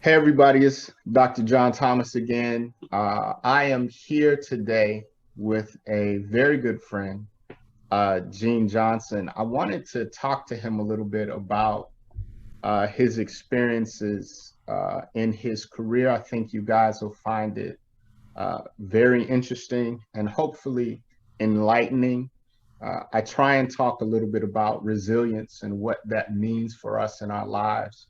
Hey everybody, it's Dr. John Thomas again. I am here today with a very good friend, Gene Johnson. I wanted to talk to him a little bit about his experiences in his career. I think you guys will find it very interesting and hopefully enlightening. I try and talk a little bit about resilience and what that means for us in our lives.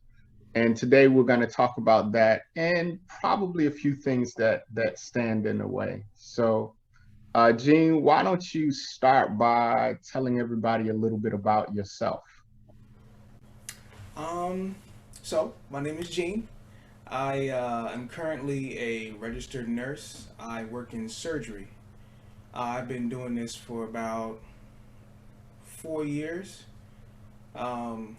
And today we're going to talk about that and probably a few things that stand in the way. So, Gene, why don't you start by telling everybody a little bit about yourself? Um, so my name is Gene. I am currently a registered nurse. I work in surgery. I've been doing this for about 4 years. Um,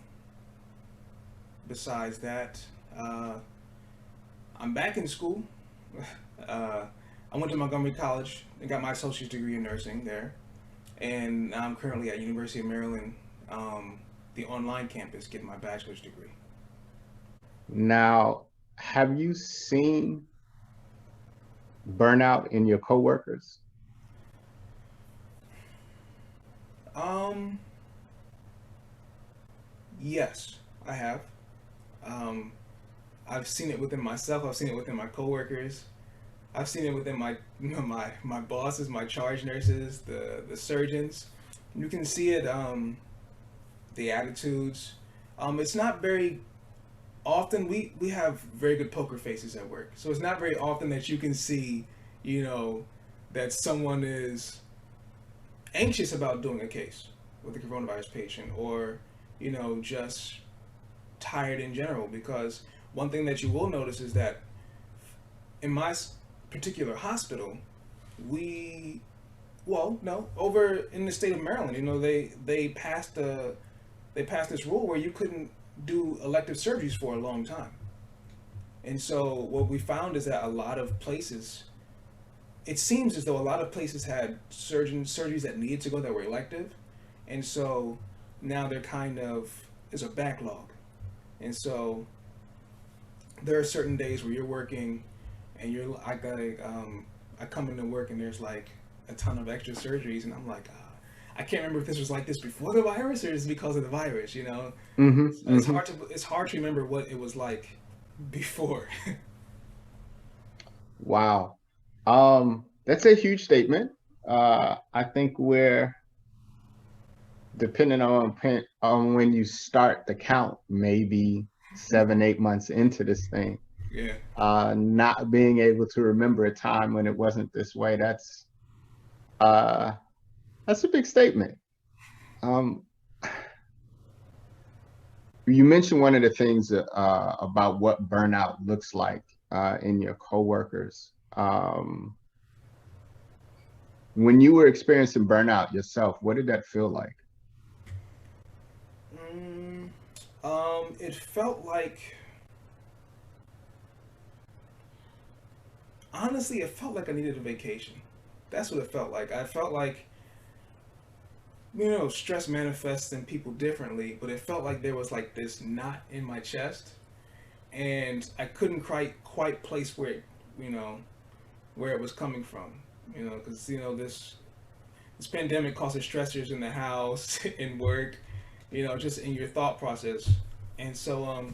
Besides that, uh, I'm back in school. uh, I went to Montgomery College and got my associate's degree in nursing there, and I'm currently at University of Maryland, um, the online campus, getting my bachelor's degree. Now, have you seen burnout in your coworkers? Um, yes, I have. Um, I've seen it within myself. I've seen it within my coworkers. I've seen it within my my bosses, my charge nurses, the surgeons. You can see it. The attitudes. It's not very often. We have very good poker faces at work, so it's not very often that you can see, you know, that someone is anxious about doing a case with a coronavirus patient, or just tired in general. Because one thing that you will notice is that in my particular hospital, we well no over in the state of Maryland, they passed this rule where you couldn't do elective surgeries for a long time. And so what we found is that a lot of places, it seems as though a lot of places had surgeries that needed to go that were elective, and so now they're kind of there's a backlog. And so there are certain days where you're working and I come into work and there's like a ton of extra surgeries, and I'm like, I can't remember if this was like this before the virus or is it because of the virus. Mm-hmm. It's hard to remember what it was like before. Wow. That's a huge statement. I think we're depending on when you start the count, maybe 7, 8 months into this thing, Yeah. not being able to remember a time when it wasn't this way. Uh, that's a big statement. Um, you mentioned one of the things about what burnout looks like in your coworkers. When you were experiencing burnout yourself, what did that feel like? Mm, it felt like honestly, it felt like I needed a vacation. That's what it felt like. I felt like stress manifests in people differently, but it felt like there was like this knot in my chest, and I couldn't quite place you know, where it was coming from. Because this pandemic causes stressors in the house, in work, just in your thought process, and so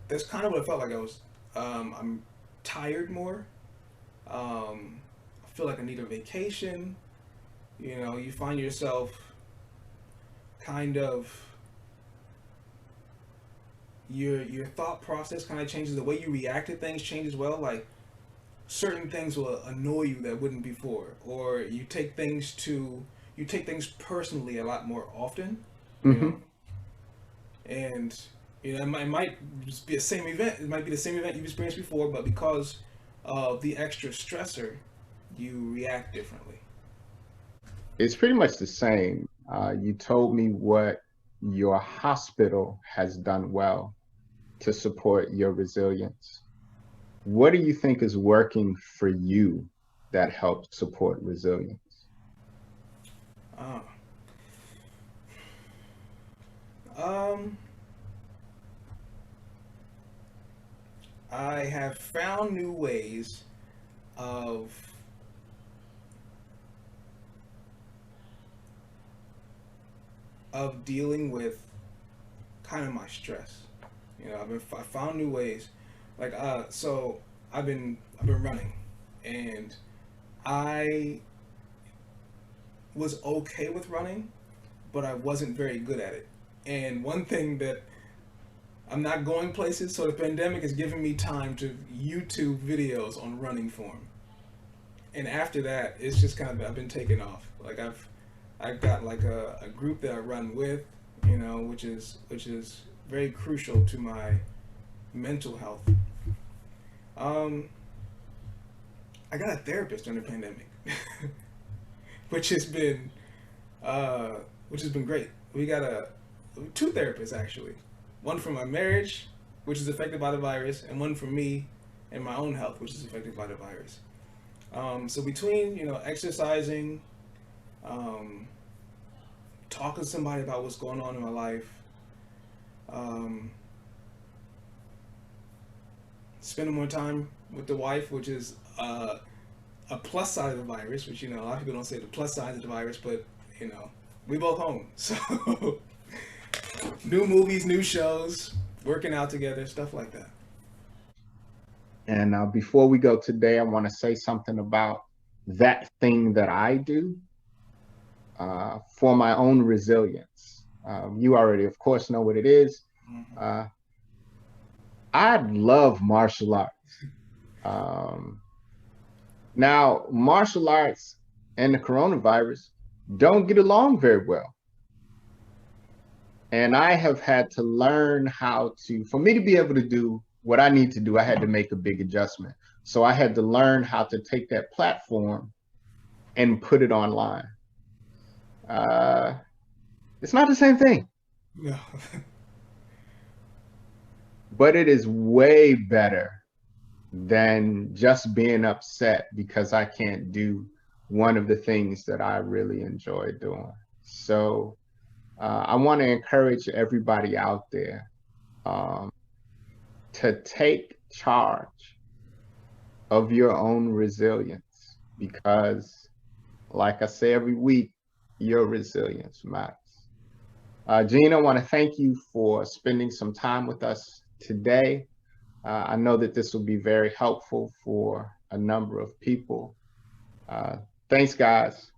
that's kind of what it felt like. I'm tired more. I feel like I need a vacation. You find yourself kind of your thought process kind of changes. The way you react to things changes. Well, like certain things will annoy you that wouldn't before, or you take things personally a lot more often. You know, Hmm. and it might just be the same event. It might be the same event you've experienced before, but because of the extra stressor, you react differently. It's pretty much the same. You told me what your hospital has done well to support your resilience. What do you think is working for you that helps support resilience? Uh, um, I have found new ways of dealing with kind of my stress. You know, I found new ways. Like so I've been running, and I was okay with running, but I wasn't very good at it. And one thing that I'm not going places, so the pandemic is giving me time to YouTube videos on running form. And after that, it's just kind of I've been taking off. Like I've got like a group that I run with, you know, which is very crucial to my mental health. Um, I got a therapist during the pandemic, which has been uh, which has been great. We got two therapists actually, one for my marriage, which is affected by the virus, and one for me and my own health, which is affected by the virus. So between exercising, um, talking to somebody about what's going on in my life, um, spending more time with the wife, which is a plus side of the virus, which a lot of people don't say the plus side of the virus, but you know we both home, so new movies, new shows, working out together, stuff like that. And before we go today, I want to say something about that thing that I do for my own resilience. You already, of course, know what it is. Mm-hmm. Uh, I love martial arts. Um, Now, martial arts and the coronavirus don't get along very well. And I have had to learn how to, for me to be able to do what I need to do, I had to make a big adjustment. So I had to learn how to take that platform and put it online. Uh, it's not the same thing, No. but it is way better than just being upset because I can't do one of the things that I really enjoy doing. So I want to encourage everybody out there um, to take charge of your own resilience because, like I say every week, your resilience matters. Gina, I want to thank you for spending some time with us today. I know that this will be very helpful for a number of people. Uh, Thanks, guys.